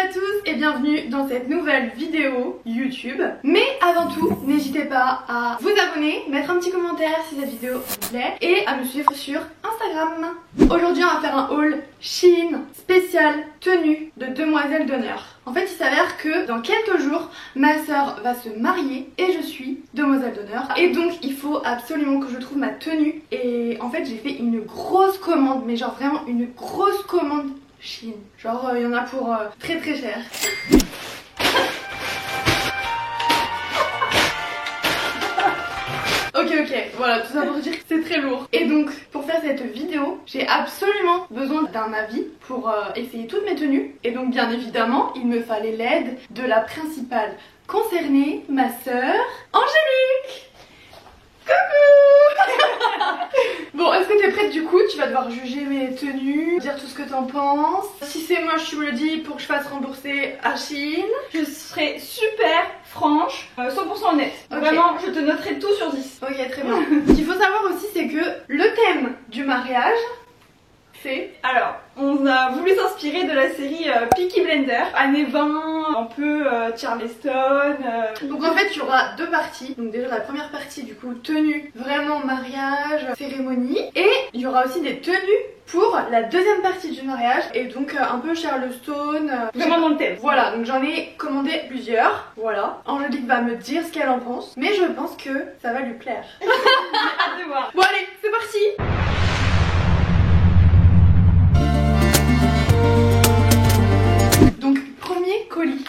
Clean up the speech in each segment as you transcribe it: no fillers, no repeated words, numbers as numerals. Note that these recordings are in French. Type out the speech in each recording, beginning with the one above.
à tous et bienvenue dans cette nouvelle vidéo YouTube. Mais avant tout, n'hésitez pas à vous abonner, mettre un petit commentaire si cette vidéo vous plaît et à me suivre sur Instagram. Aujourd'hui on va faire un haul Shein spécial tenue de demoiselle d'honneur. En fait il s'avère que dans quelques jours ma soeur va se marier et je suis demoiselle d'honneur. Et donc il faut absolument que je trouve ma tenue. Et en fait j'ai fait une grosse commande, mais genre vraiment une grosse commande Shein. Genre il y en a pour très très cher. Ok, voilà, tout ça pour dire que c'est très lourd. Et donc, pour faire cette vidéo, j'ai absolument besoin d'un avis pour essayer toutes mes tenues. Et donc, bien évidemment, il me fallait l'aide de la principale concernée, ma sœur Angélique. Coucou. Bon, est-ce que t'es prête du coup? Tu vas devoir juger mes tenues, dire tout ce que t'en penses. Si c'est moche, tu me le dis pour que je fasse rembourser à Shein. Je serai super franche, 100% honnête. Okay. Vraiment, je te noterai tout sur 10. Ok, très bien. Ce qu'il faut savoir aussi, c'est que le thème du mariage, c'est... Alors, on a voulu s'inspirer de la série Peaky Blinders, années 20, un peu Charleston. Donc en fait, il y aura deux parties. Donc déjà la première partie, du coup, tenue, vraiment mariage, cérémonie. Et il y aura aussi des tenues pour la deuxième partie du mariage. Et donc un peu Charleston. Vraiment dans le thème. Voilà, donc j'en ai commandé plusieurs. Voilà. Angélique va me dire ce qu'elle en pense. Mais je pense que ça va lui plaire. J'ai hâte de voir. Bon allez, c'est parti. Donc premier colis.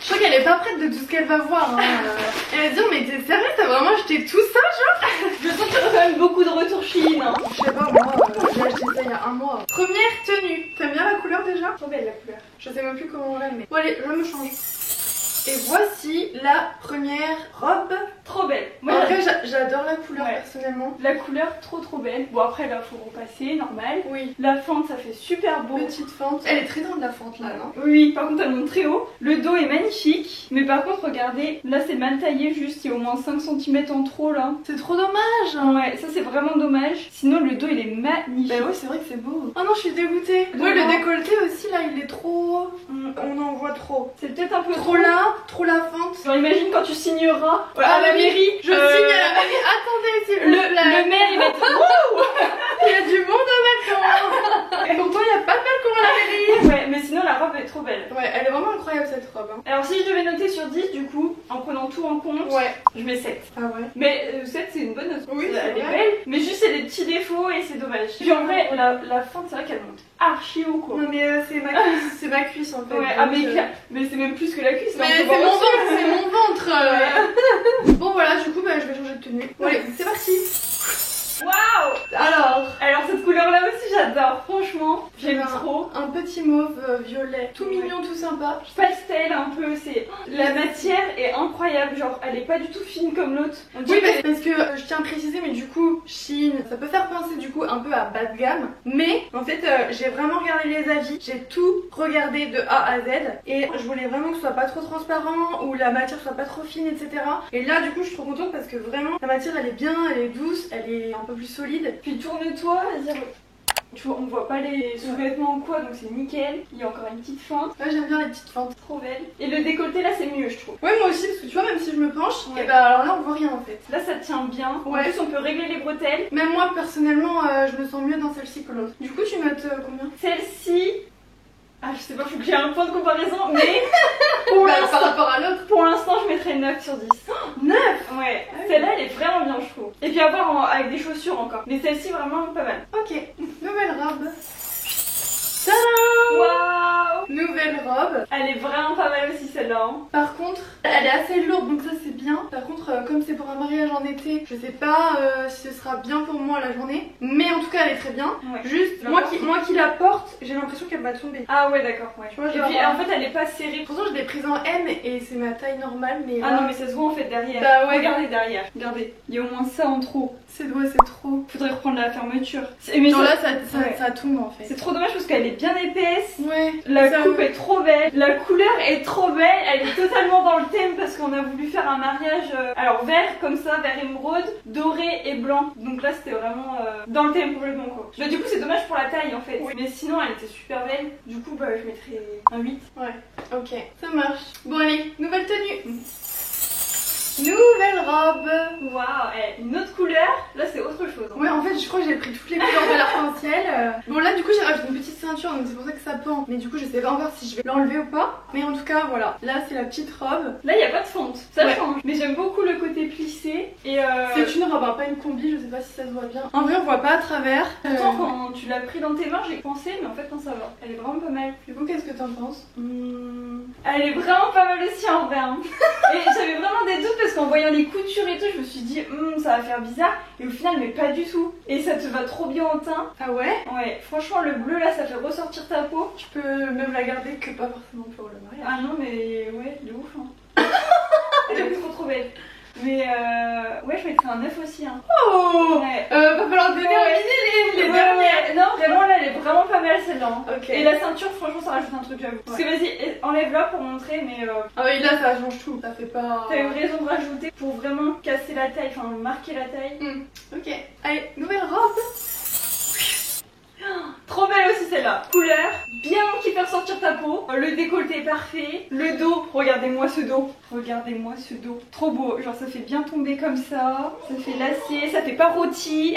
Je crois qu'elle est pas prête de tout ce qu'elle va voir. Hein. Elle va se dire mais t'es sérieuse, t'as vraiment acheté tout ça genre? Je sens qu'il y aura quand même beaucoup de retours Shein. Hein. Je sais pas moi, j'ai acheté ça il y a un mois. Première tenue. T'aimes bien la couleur déjà? Trop belle la couleur. Je sais même plus comment on la met. Bon allez, je me change. Et voici la première robe. Trop belle. Moi, en vrai j'adore la couleur personnellement. La couleur trop belle. Bon après là faut repasser, normal. Oui. La fente ça fait super beau. Petite fente. Elle est très grande la fente là, non? Oui, par contre elle monte très haut. Le dos est magnifique. Mais par contre regardez, là c'est mal taillé juste. Il y a au moins 5 cm en trop là. C'est trop dommage. Ouais, ça c'est vraiment dommage. Sinon le dos il est magnifique. Bah ouais c'est vrai que c'est beau. Oh non je suis dégoûtée. Ouais le décolleté aussi là il est trop... On en voit trop. C'est peut-être un peu trop là, trop la fente. Genre imagine quand tu signeras à la mairie. Je signe à la mairie. Attendez s'il vous plaît. Le maire il va être wouh. Il y a du monde au balcon. Et pourtant il n'y a pas de balcon à la mairie. Ouais mais sinon la robe est trop belle. Ouais elle est vraiment incroyable cette robe. Hein. Alors si je devais noter sur 10 du coup, en prenant tout en compte, je mets 7. Ah ouais. Mais 7 c'est une bonne note. Oui elle est belle. Mais juste c'est des petits défauts et c'est dommage. Puis en vrai la fente c'est vrai qu'elle monte archi haut quoi. Non mais c'est ma cuisse en fait. Ouais, mais c'est même plus que la cuisse. Mais c'est mon ventre, c'est mon ventre. Bon voilà du coup bah, je vais changer de tenue. Bon allez c'est parti. Waouh. Alors cette couleur là aussi j'adore, franchement j'aime trop. Un petit mauve violet, tout mignon, tout sympa. Pastel un peu, c'est... La matière est incroyable, genre elle est pas du tout fine comme l'autre. Oui parce que je tiens à préciser mais du coup Shein ça peut faire penser du coup un peu à bas de gamme. Mais en fait j'ai vraiment regardé les avis, j'ai tout regardé de A à Z. Et je voulais vraiment que ce soit pas trop transparent ou la matière soit pas trop fine etc. Et là du coup je suis trop contente parce que vraiment la matière elle est bien, elle est douce, elle est un peu plus solide. Puis tourne-toi, tu vois, on voit pas les sous-vêtements ou quoi, donc c'est nickel. Il y a encore une petite fente. Ouais, j'aime bien les petites fentes. Trop belle. Et le décolleté là, c'est mieux, je trouve. Ouais, moi aussi, parce que tu vois, même si je me penche, et bah alors là, on voit rien en fait. Là, ça tient bien. Ouais. En plus, on peut régler les bretelles. Même moi, personnellement, je me sens mieux dans celle-ci que l'autre. Du coup, tu notes combien? Celle-ci. Ah, je sais pas, faut que j'ai un point de comparaison, mais par rapport à l'autre. Pour l'instant, je mettrais 9 sur 10. 9? Ouais, celle-là, elle est vraiment bien, je trouve. Et puis à voir avec des chaussures encore. Mais celle-ci, vraiment pas mal. Ok, nouvelle robe. Waouh! Nouvelle robe. Elle est vraiment pas mal aussi celle-là. Hein. Par contre, elle est assez lourde donc ça c'est bien. Par contre, comme c'est pour un mariage en été, je sais pas si ce sera bien pour moi la journée. Mais en tout cas, elle est très bien. Ouais. Juste, moi qui la porte, j'ai l'impression qu'elle va tomber. Ah ouais, d'accord. Ouais. Tu vois, et puis en fait, elle est pas serrée. Pourtant, je l'ai prise en M et c'est ma taille normale. Mais ah non, mais ça se voit en fait derrière. Bah ouais. Regardez derrière. Regardez, il y a au moins ça en trop. C'est doigts, c'est trop. Faudrait reprendre la fermeture. Mais genre là, ça tombe en fait. C'est trop dommage parce qu'elle est bien épaisse. Ouais. La coupe est trop belle, la couleur est trop belle, elle est totalement dans le thème parce qu'on a voulu faire un mariage alors vert comme ça, vert émeraude, doré et blanc. Donc là c'était vraiment dans le thème complètement quoi. Bah, du coup c'est dommage pour la taille en fait, oui. Mais sinon elle était super belle. Du coup bah je mettrais un 8. Ouais, ok, ça marche. Bon allez, nouvelle tenue. Nouvelle robe. Waouh, une autre couleur, là c'est autre chose. Ouais, en fait je crois que j'ai pris toutes les couleurs de l'arc-en-ciel. Bon là du coup j'ai rajouté une petite ceinture donc c'est pour ça que ça pend. Mais du coup je sais pas encore si je vais l'enlever ou pas. Mais en tout cas voilà, là c'est la petite robe. Là il n'y a pas de fente, ça ouais. change. Mais j'aime beaucoup le côté plissé. Et c'est une robe, hein, pas une combi, je sais pas si ça se voit bien. En vrai on voit pas à travers. Pourtant quand tu l'as pris dans tes mains j'ai pensé mais en fait non ça va. Elle est vraiment pas mal. Du coup qu'est-ce que t'en penses? Elle est vraiment pas mal aussi en vrai. Hein. Et j'avais vraiment des doutes parce qu'en voyant les coutures et tout, je me suis dit ça va faire bizarre. Et au final, mais pas du tout. Et ça te va trop bien au teint. Ah ouais? Ouais, franchement, le bleu là, ça fait ressortir ta peau. Tu peux même la garder que pas forcément pour le mariage. Ah non, mais ouais, de ouf. Hein. Elle est trop belle. Mais ouais, je mettrais un 9 aussi. Hein. Oh ouais. Va falloir déterminer les dernières. Non, vraiment là, elle est vraiment pas mal celle-là. Hein. Ok. Et la ceinture, franchement, ça rajoute un truc j'avoue. Parce que vas-y, enlève-la pour montrer, mais. Ah oui, là ça change tout. Ça fait pas. T'as une raison de rajouter pour vraiment casser la taille, enfin marquer la taille. Ok. Allez, nouvelle robe. Trop belle aussi celle-là. Couleur, bien qui fait ressortir ta peau. Le décolleté est parfait. Le dos, regardez-moi ce dos. Regardez-moi ce dos. Trop beau. Genre ça fait bien tomber comme ça. Ça fait lacet, ça fait pas rôti.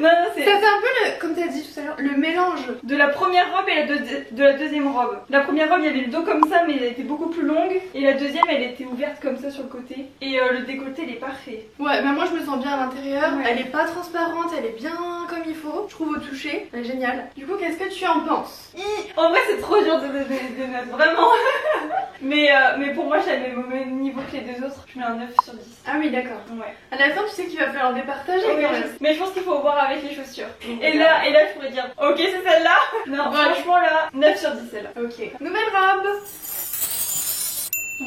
Non, c'est... Ça fait un peu, comme t'as dit tout à l'heure, le mélange de la première robe et de la deuxième robe. La première robe, il y avait le dos comme ça, mais elle était beaucoup plus longue. Et la deuxième, elle était ouverte comme ça sur le côté. Et le décolleté, il est parfait. Ouais, mais moi je me sens bien à l'intérieur. Ouais. Elle est pas transparente, elle est bien comme il faut. Je trouve au toucher. Elle est géniale. Du coup, qu'est-ce que tu en penses? En vrai, c'est trop dur de notes, vraiment. mais pour moi, j'ai le même niveau que les deux autres. Je mets un 9 sur 10. Ah oui, d'accord. Ouais. À la fin, tu sais qu'il va falloir départager Ouais, quand même. mais je pense qu'il faut voir avec les chaussures. Et là, je pourrais dire, ok, c'est celle-là. Non, ouais. Franchement, là, 9 sur 10 celle-là. Ok. Nouvelle robe.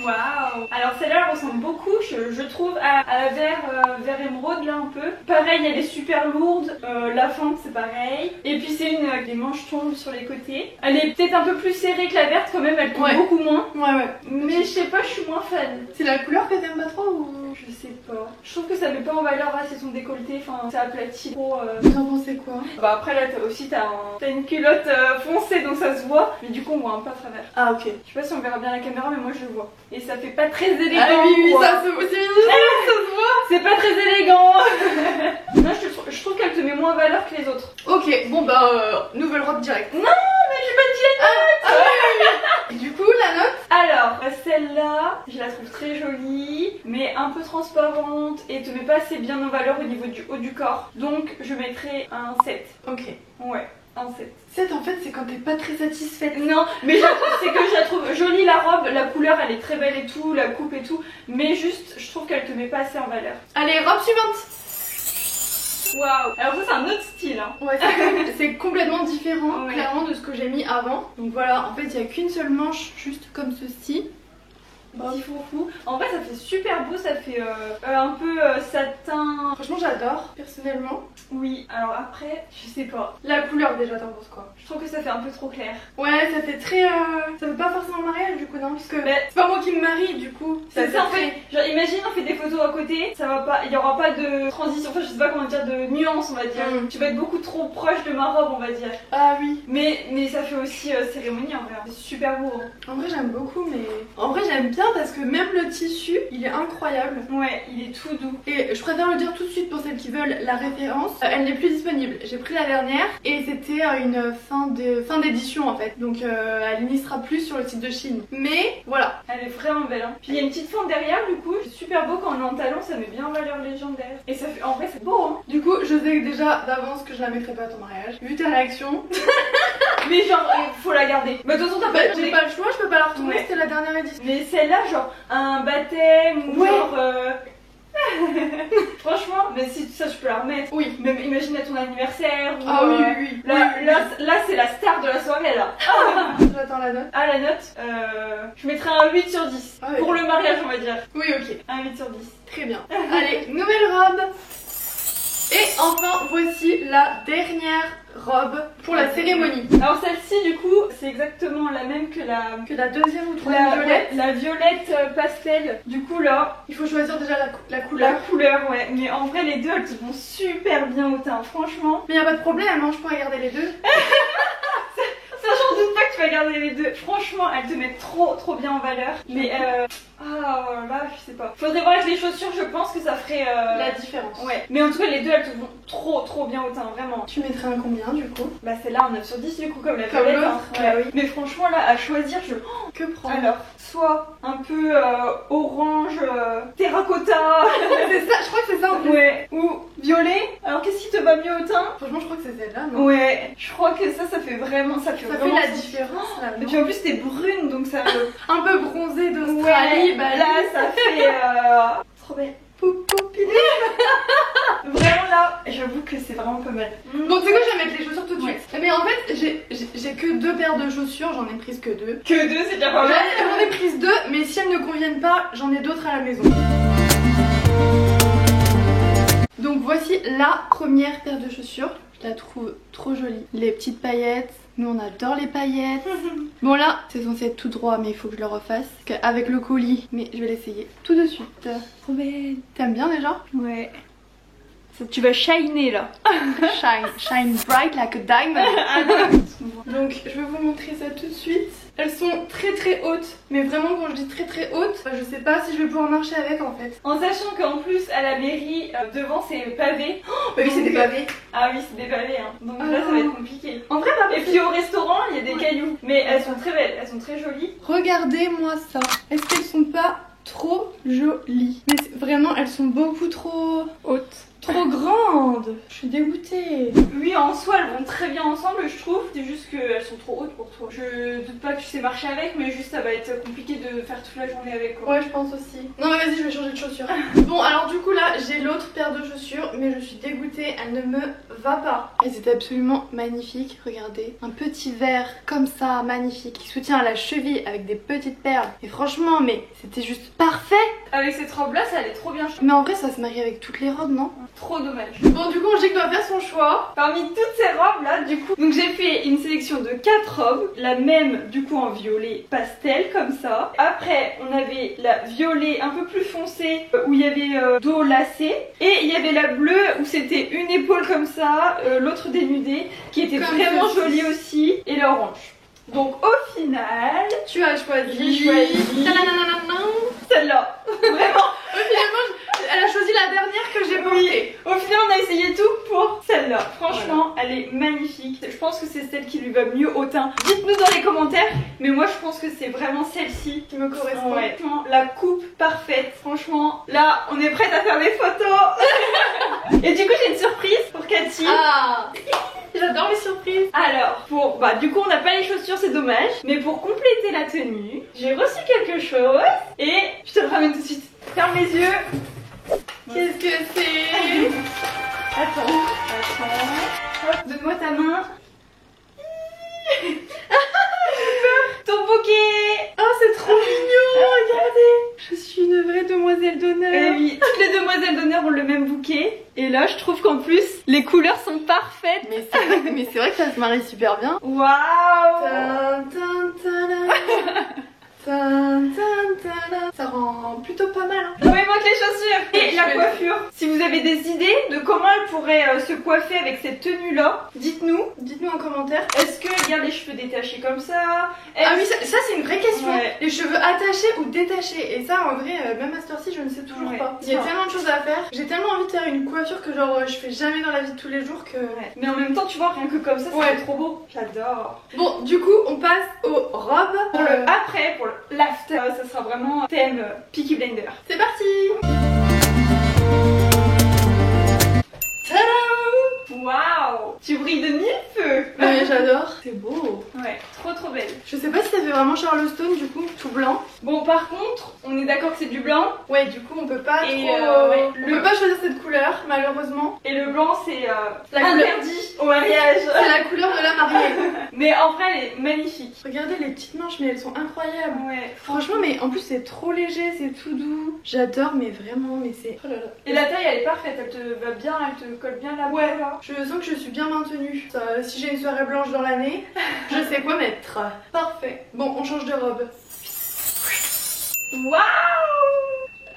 Waouh! Alors celle-là elle ressemble beaucoup, je trouve, à la vert émeraude là un peu. Pareil, elle est super lourde, la fente c'est pareil. Et puis c'est une avec des manches tombent sur les côtés. Elle est peut-être un peu plus serrée que la verte quand même, elle tombe beaucoup moins. Ouais. Mais je sais pas, je suis moins fan. C'est la couleur que t'aimes pas trop ou? Je sais pas. Je trouve que ça met pas en valeur assez son décolleté, enfin ça aplatit trop. Vous en pensez quoi? Bah après là t'as une culotte foncée donc ça se voit, mais du coup on voit un peu à travers. Ah ok. Je sais pas si on verra bien la caméra mais moi je le vois. Et ça fait pas très élégant. Ah oui, quoi. ça se voit, ça se voit. C'est pas très élégant. Moi je trouve qu'elle te met moins en valeur que les autres. Ok, bon bah nouvelle robe directe. Non mais j'ai pas dit la note. Oui. Du coup la note? Alors celle-là je la trouve très jolie mais un peu transparente et te met pas assez bien en valeur au niveau du haut du corps. Donc je mettrai un 7. Ok. Ouais. Un 7. 7 en fait c'est quand t'es pas très satisfaite. Non, mais c'est que je la trouve jolie la robe, la couleur elle est très belle et tout, la coupe et tout, mais juste je trouve qu'elle te met pas assez en valeur. Allez, robe suivante. Waouh. Alors ça c'est un autre style hein. Ouais, c'est complètement différent clairement de ce que j'ai mis avant. Donc voilà, en fait il y a qu'une seule manche juste comme ceci. Petit foufou. En vrai ça fait super beau, ça fait un peu satin. Franchement j'adore personnellement. Oui, alors après je sais pas. La couleur déjà t'en penses quoi? Je trouve que ça fait un peu trop clair. Ouais ça fait très ça fait pas forcément mariage du coup non parce que c'est pas moi qui me marie du coup. C'est ça en fait. Genre imagine on fait des photos à côté, ça va pas, il y aura pas de transition, enfin je sais pas comment dire, de nuance on va dire. Tu vas être beaucoup trop proche de ma robe on va dire. Ah oui. Mais ça fait aussi cérémonie en vrai. C'est super beau. Hein. En vrai j'aime beaucoup mais en vrai j'aime bien parce que même le tissu il est incroyable. Ouais il est tout doux. Et je préfère le dire tout de suite pour celles qui veulent la référence. Elle n'est plus disponible. J'ai pris la dernière et c'était une fin d'édition en fait. Donc elle n'y sera plus sur le site de Shein. Mais voilà. Elle est vraiment belle hein. Puis il y a une petite fente derrière du coup. C'est super beau quand on est en talon, ça met bien en valeur les jambes derrière. Et ça fait en vrai c'est beau hein. Du coup je sais déjà d'avance que je la mettrai pas à ton mariage. Vu ta réaction. Mais genre il faut la garder. Mais de toute façon t'as pas, j'ai pas le choix, je peux pas la retourner, c'était la dernière édition. Mais celle-là genre un baptême ou genre franchement, mais si ça je peux la remettre. Oui. Même imagine à ton anniversaire ou ah oui. Là c'est la star de la soirée là. J'attends la note. Ah la note je mettrai un 8 sur 10. Ah, oui. Pour le mariage on va dire. Oui ok. Un 8 sur 10. Très bien. Allez, nouvelle robe. Et enfin voici la dernière robe pour la cérémonie. Alors celle-ci du coup c'est c'est exactement la même que la deuxième ou troisième violette. La violette pastel. Du coup là, il faut choisir déjà la couleur. La couleur, ouais. Mais en vrai, les deux, elles te vont super bien au teint, franchement. Mais y a pas de problème, hein, je pourrais garder les deux. Ça, j'en doute pas que tu vas garder les deux. Franchement, elles te mettent trop bien en valeur. Mais ah là, je sais pas. Faudrait voir avec les chaussures, je pense que ça ferait la différence. Ouais. Mais en tout cas, les deux, elles te vont trop bien au teint, vraiment. Tu mettrais un combien du coup? Bah, celle-là en 9 sur 10 du coup, comme la comme violette. l'autre. Hein. Ouais. Oui. Mais franchement, là, à choisir, que prendre? Alors, soit un peu orange, terracotta. C'est ça, je crois que c'est ça en plus. Ouais. Ou violet. Alors, qu'est-ce qui te va mieux au teint? Franchement, je crois que c'est celle-là, non? Ouais. Je crois que ça fait vraiment. Ça fait la différence là. Et puis en plus, t'es brune, donc ça. Un peu bronzée d'Australie. Ouais, bah là, ça fait. Trop belle. Vraiment là, j'avoue que c'est vraiment pas mal. Bon, tu sais quoi, je vais mettre les chaussures tout de suite. Mais en fait, j'ai que 2 paires de chaussures, j'en ai prise que 2. Que 2, c'est déjà pas mal. J'en ai prise 2, mais si elles ne conviennent pas, j'en ai d'autres à la maison. Donc voici la première paire de chaussures. Je la trouve trop jolie. Les petites paillettes. Nous on adore les paillettes. Bon là c'est censé être tout droit mais il faut que je le refasse avec le colis. Mais je vais l'essayer tout de suite. Trop belle. T'aimes bien déjà? Ouais. Ça, tu vas shiner là. Shine bright like a diamond. Donc je vais vous montrer ça tout de suite. Elles sont très hautes. Mais vraiment quand je dis très hautes, je sais pas si je vais pouvoir marcher avec en fait. En sachant qu'en plus à la mairie, devant c'est pavé. Oh, bah oui c'est des pavés. Ah oui c'est des pavés hein. Donc là ça va être compliqué. En vrai pas. Et puis au restaurant il y a des cailloux. Mais elles sont très belles, elles sont très jolies. Regardez-moi ça. Est-ce qu'elles sont pas trop jolies? Mais vraiment elles sont beaucoup trop hautes. Trop grande. Je suis dégoûtée. Oui, en soi, elles vont très bien ensemble, je trouve. C'est juste qu'elles sont trop hautes pour toi. Je doute pas que tu sais marcher avec, mais juste ça va être compliqué de faire toute la journée avec. Quoi. Ouais, je pense aussi. Non, mais vas-y, je vais changer de chaussures. Bon, alors du coup, là, j'ai l'autre paire de chaussures, mais je suis dégoûtée. Elle ne me va pas. Elles étaient absolument magnifiques. Regardez. Un petit vert comme ça, magnifique, qui soutient à la cheville avec des petites perles. Et franchement, mais c'était juste parfait. Avec cette robe-là, ça allait trop bien. Mais en vrai, ça se marie avec toutes les robes, non? Trop dommage. Bon, du coup, Angélique doit faire son choix. Parmi toutes ces robes là, du coup, donc j'ai fait une sélection de 4 robes, la même du coup en violet pastel comme ça. Après, on avait la violet un peu plus foncée où il y avait dos lacé, et il y avait la bleue où c'était une épaule comme ça, l'autre dénudée, qui était comme vraiment jolie aussi, et l'orange. Donc au final, tu as choisi. J'ai choisi celle-là. Vraiment. Finalement, elle a choisi la dernière que j'ai portée. Au final, on a essayé tout pour celle-là. Franchement, voilà. Elle est magnifique. Je pense que c'est celle qui lui va mieux au teint. Dites-nous dans les commentaires. Mais moi, je pense que c'est vraiment celle-ci qui me correspond. Ouais. La coupe parfaite. Franchement, là, on est prête à faire des photos. Et du coup, j'ai une surprise pour Cathy. Ah. J'adore les surprises. Alors, du coup on n'a pas les chaussures, c'est dommage. Mais pour compléter la tenue, j'ai reçu quelque chose. Et je te le ramène tout de suite. Ferme les yeux. Qu'est-ce que c'est? Attends. Hop, donne-moi ta main. Ton bouquet. Oh, c'est trop mignon. Regardez. Je suis une vraie demoiselle d'honneur. Et oui, toutes les demoiselles d'honneur ont le même bouquet. Et là, je trouve qu'en plus, les couleurs sont parfaites. Mais c'est vrai que ça se marie super bien. Waouh. Ça rend plutôt pas mal. Hein. Il manque les chaussures et la coiffure. Si vous avez des idées de comment elle pourrait se coiffer avec cette tenue là, dites-nous en commentaire. Est-ce que y a les cheveux détachés comme ça? Ah oui, ça c'est une vraie question. Ouais. Les cheveux attachés ou détachés. Et ça en vrai, même à cette heure-ci, je ne sais toujours pas. Il y a tellement de choses à faire. J'ai tellement envie de faire une coiffure que genre je fais jamais dans la vie de tous les jours que... Ouais. Mais en même temps, tu vois, rien que comme ça, c'est trop beau. J'adore. Bon, du coup, on passe aux robes. Pour le après, pour l'after, ça sera vraiment thème Peaky Blender. C'est parti. Tadam! Waouh! Tu brilles de mille feux! Ouais, j'adore. C'est beau. Ouais, trop belle. Je sais pas si ça fait vraiment Charleston du coup, tout blanc. Bon, par contre, on est d'accord que c'est du blanc. Ouais, du coup, on peut pas on peut pas choisir cette couleur, malheureusement. Et le blanc, c'est interdit au mariage. C'est la couleur de la mariée. Mais en vrai, elle est magnifique. Regardez les petites manches, mais elles sont incroyables. Ouais. Franchement, mais en plus, c'est trop léger, c'est tout doux. J'adore, mais vraiment, mais c'est... Oh là là. Et la taille, elle est parfaite, elle te va bien, elle te colle bien la peau là. Je sens que je suis bien maintenue. Si j'ai une soirée blanche dans l'année, je sais quoi mettre. Parfait. Bon, on change de robe. Waouh!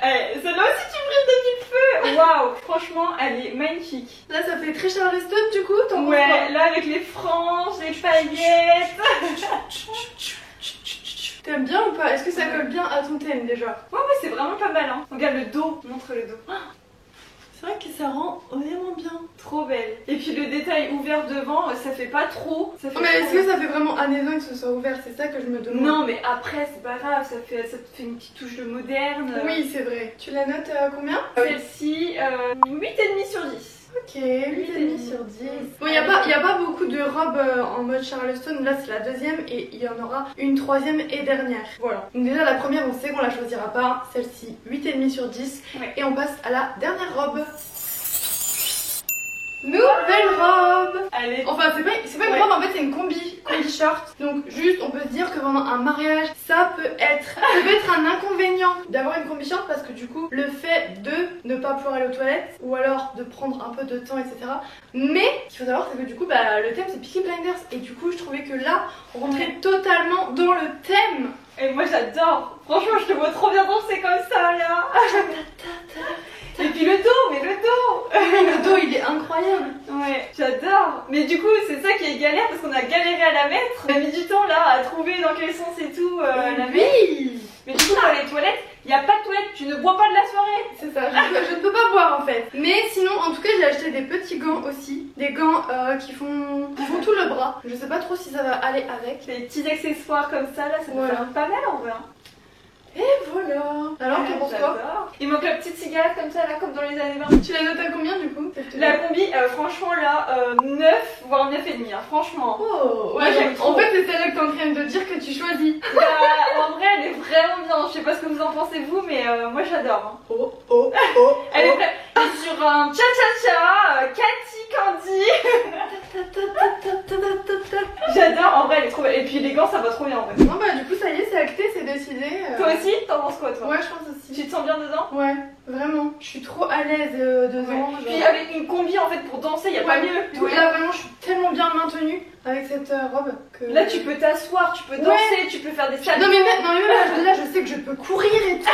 Celle-là aussi tu brilles des mille feux! Waouh! Franchement, elle est magnifique. Là, ça fait très Charleston du coup, t'en penses Ouais, quoi? là avec les franges, les paillettes. T'aimes bien ou pas? Est-ce que ça colle bien à ton thème déjà? Ouais, c'est vraiment pas mal. Hein. Regarde le dos, montre le dos. C'est vrai que ça rend vraiment bien. Trop belle. Et puis le détail ouvert devant, ça fait pas trop. Ça fait Mais est-ce que ça fait vraiment année 20 que ce soit ouvert? C'est ça que je me demande. Non, mais après, c'est pas grave, ça te fait une petite touche de moderne. Oui, c'est vrai. Tu la notes à combien? Celle-ci, 8,5 sur 10. Ok, 8,5 sur 10. Bon, il n'y a pas beaucoup de robes en mode Charleston. Là, c'est la deuxième et il y en aura une troisième et dernière. Voilà. Donc, déjà, la première, on sait qu'on la choisira pas. Celle-ci, 8,5 sur 10. Ouais. Et on passe à la dernière robe. Nouvelle robe! Allez. Enfin, c'est pas une robe, en fait, c'est une combi short. Donc, juste, on peut se dire que pendant un mariage, ça peut être un inconvénient d'avoir une combi short parce que du coup, le fait de ne pas pouvoir aller aux toilettes ou alors de prendre un peu de temps, etc. Mais, ce qu'il faut savoir, c'est que du coup, le thème c'est Peaky Blinders et du coup, je trouvais que là, on rentrait totalement dans le thème. Et moi, j'adore. Franchement, je te vois trop bien danser comme ça là. Et puis le dos, mais le dos. Le dos, il est incroyable. Ouais, j'adore. Mais du coup, c'est ça qui est galère parce qu'on a galéré à la mettre. On a mis du temps là à trouver dans quel sens et tout la mettre. Oui. Mais du coup, dans les toilettes, il n'y a pas de toilettes, tu ne bois pas de la soirée. C'est ça, je ne peux pas boire en fait. Mais sinon, en tout cas, j'ai acheté des petits gants aussi. Des gants qui font tout le bras. Je sais pas trop si ça va aller avec. Des petits accessoires comme ça là, ça peut Voilà. faire pas mal en vrai. Et voilà. Alors, t'en penses quoi? J'adore. Il manque la petite cigarette comme ça là, comme dans les années 20. Tu la notes à combien du coup? La combi, franchement là, 9 voire 9,5, hein, franchement. Oh, Moi, j'aime trop. en fait, c'est celle-là que t'es en train de dire que tu choisis. En vrai, elle est vraiment bien. Je sais pas ce que vous en pensez vous, mais moi j'adore. Hein. Oh. Elle est sur un cha-cha-cha, Cathy Candy. J'adore, en vrai, elle est trop belle. Et puis les gants, ça va trop bien en vrai. Non, du coup, ça y est, c'est acté, c'est décidé. Toi aussi, t'en penses quoi toi? Ouais, je pense aussi. Tu te sens bien dedans? Ouais, vraiment. Je suis trop à l'aise dedans. Ouais. Puis avec une combi en fait pour danser, y a pas mieux. Ouais. Là, vraiment, je suis tellement bien maintenue avec cette robe que. Là, tu peux t'asseoir, tu peux danser, tu peux faire des saltos. Non, mais même là, je sais que je peux courir et tout.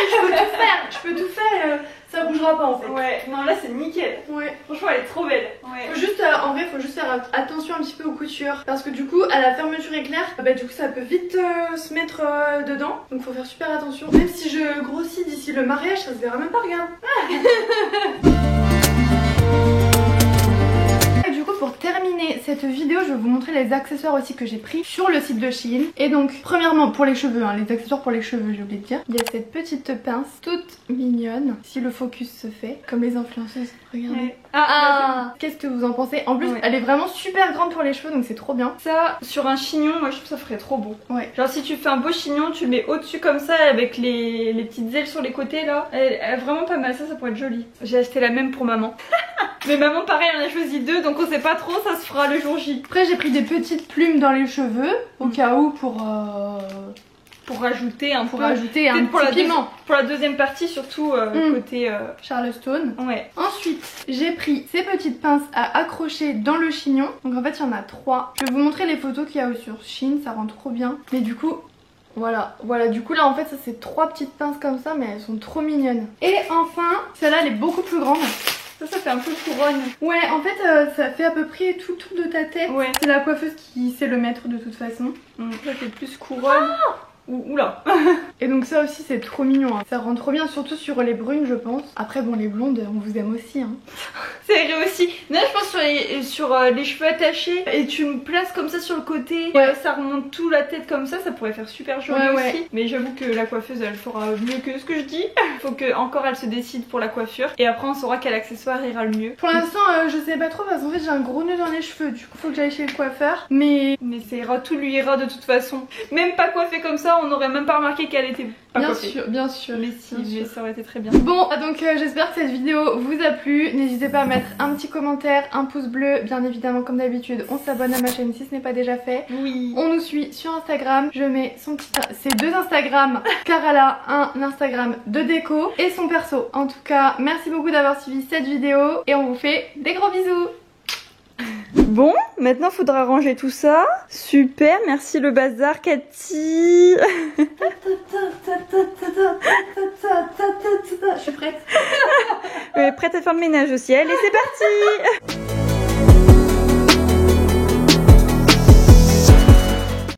Je peux tout faire. Ça bougera pas en fait. Ouais, non, là c'est nickel. Ouais. Franchement, elle est trop belle. Ouais. Faut juste, en vrai, faut juste faire attention un petit peu aux coutures. Parce que du coup, à la fermeture éclair, du coup, ça peut vite se mettre dedans. Donc, faut faire super attention. Même si je grossis d'ici le mariage, ça se verra même pas, regarde. Pour terminer cette vidéo, je vais vous montrer les accessoires aussi que j'ai pris sur le site de Shein. Et donc, premièrement, pour les cheveux, les accessoires pour les cheveux, j'ai oublié de dire. Il y a cette petite pince toute mignonne, si le focus se fait, comme les influenceuses. Regardez. Ouais. Qu'est-ce que vous en pensez? En plus, ouais. Elle est vraiment super grande pour les cheveux, donc c'est trop bien. Ça, sur un chignon, moi je trouve que ça ferait trop beau. Ouais. Genre si tu fais un beau chignon, tu le mets au-dessus comme ça, avec les petites ailes sur les côtés là. Elle est vraiment pas mal, ça pourrait être joli. J'ai acheté la même pour maman. Mais maman pareil, on a choisi deux, donc on sait pas trop, ça se fera le jour J. Après, j'ai pris des petites plumes dans les cheveux, au cas où pour rajouter un pour peu. rajouter un pour petit piment. Pour la deuxième partie, surtout côté Charleston. Ouais. Ensuite, j'ai pris ces petites pinces à accrocher dans le chignon. Donc en fait, il y en a 3. Je vais vous montrer les photos qu'il y a sur Shein, ça rend trop bien. Mais du coup, voilà, du coup là en fait ça c'est 3 petites pinces comme ça, mais elles sont trop mignonnes. Et enfin, celle-là elle est beaucoup plus grande. Ça fait un peu couronne. Ouais, en fait ça fait à peu près tout le tour de ta tête. Ouais. C'est la coiffeuse qui sait le mettre de toute façon. Ça fait plus couronne. Oula. Et donc ça aussi c'est trop mignon, hein. Ça rend trop bien, surtout sur les brunes je pense. Après bon, les blondes on vous aime aussi hein. C'est vrai aussi. Là je pense sur les cheveux attachés et tu me places comme ça sur le côté, ouais. Ça remonte tout la tête comme ça pourrait faire super joli aussi. Ouais. Mais j'avoue que la coiffeuse elle fera mieux que ce que je dis. Faut que encore elle se décide pour la coiffure et après on saura quel accessoire ira le mieux. Pour l'instant je sais pas trop parce qu'en fait j'ai un gros nœud dans les cheveux, du coup faut que j'aille chez le coiffeur. Mais ça ira, tout lui ira de toute façon. Même pas coiffée comme ça, on n'aurait même pas remarqué qu'elle était pas coiffée. Bien sûr. Mais si, mais ça aurait été très bien. Bon, donc j'espère que cette vidéo vous a plu. N'hésitez pas à mettre un petit commentaire, un pouce bleu. Bien évidemment, comme d'habitude, on s'abonne à ma chaîne si ce n'est pas déjà fait. Oui. On nous suit sur Instagram. Je mets son petit... C'est 2 Instagram, car elle a un Instagram de déco et son perso. En tout cas, merci beaucoup d'avoir suivi cette vidéo et on vous fait des gros bisous. Bon, maintenant faudra ranger tout ça. Super, merci le bazar Cathy. Je suis prête. Prête à faire le ménage aussi. Allez, c'est parti.